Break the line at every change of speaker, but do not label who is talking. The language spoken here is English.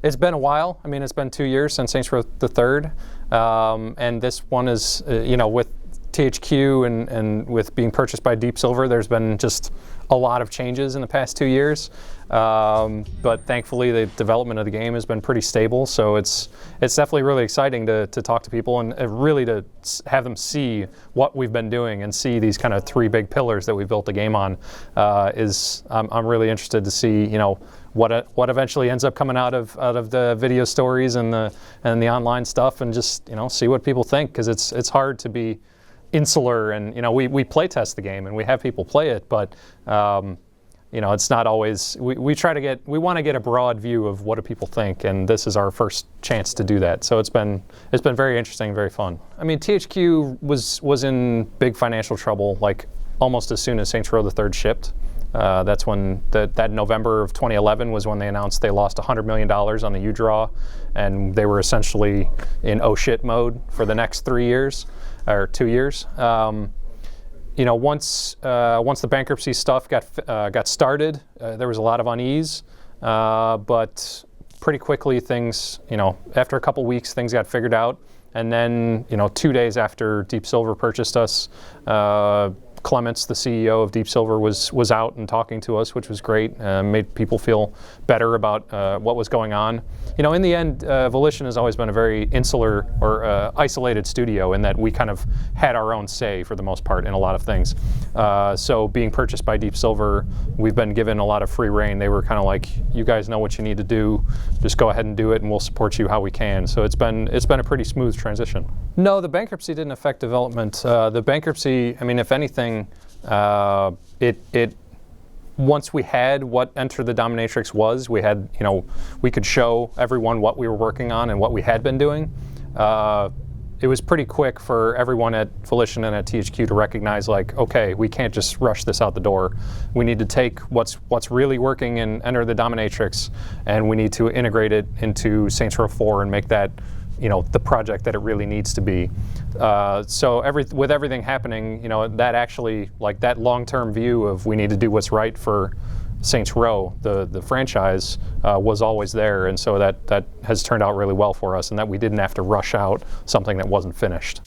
It's been a while. I mean, it's been 2 years since Saints Row the Third, and this one is, with THQ and with being purchased by Deep Silver, there's been just a lot of changes in the past 2 years. But thankfully, the development of the game has been pretty stable. So it's definitely really exciting to talk to people and really to have them see what we've been doing and see these kind of three big pillars that we built the game on. I'm really interested to see what eventually ends up coming out of the video stories and the online stuff, and just see what people think, because it's hard to be insular, and we play test the game and we have people play it, but it's not always. We want to get a broad view of what do people think, and this is our first chance to do that. So it's been very interesting, very fun. I mean, THQ was in big financial trouble like almost as soon as Saints Row the Third shipped. That's when that November of 2011 was when they announced they lost $100 million on the U-Draw, and they were essentially in oh shit mode for the next 3 years or 2 years. Once the bankruptcy stuff got started, there was a lot of unease, but pretty quickly things, after a couple weeks, things got figured out, and then 2 days after Deep Silver purchased us, Clements, the CEO of Deep Silver, was out and talking to us, which was great. Made people feel better about what was going on. In the end, Volition has always been a very insular or isolated studio, in that we kind of had our own say for the most part in a lot of things. So being purchased by Deep Silver, we've been given a lot of free reign. They were kind of like, you guys know what you need to do, just go ahead and do it, and we'll support you how we can. So it's been a pretty smooth transition. No, the bankruptcy didn't affect development. The bankruptcy, I mean, if anything, once we had what Enter the Dominatrix was, we had, we could show everyone what we were working on and what we had been doing. It was pretty quick for everyone at Volition and at THQ to recognize, like, okay, we can't just rush this out the door. We need to take what's really working in Enter the Dominatrix, and we need to integrate it into Saints Row 4 and make that the project that it really needs to be. So with everything happening, that actually, like, that long-term view of we need to do what's right for Saints Row, the franchise, was always there, and so that has turned out really well for us, and that we didn't have to rush out something that wasn't finished.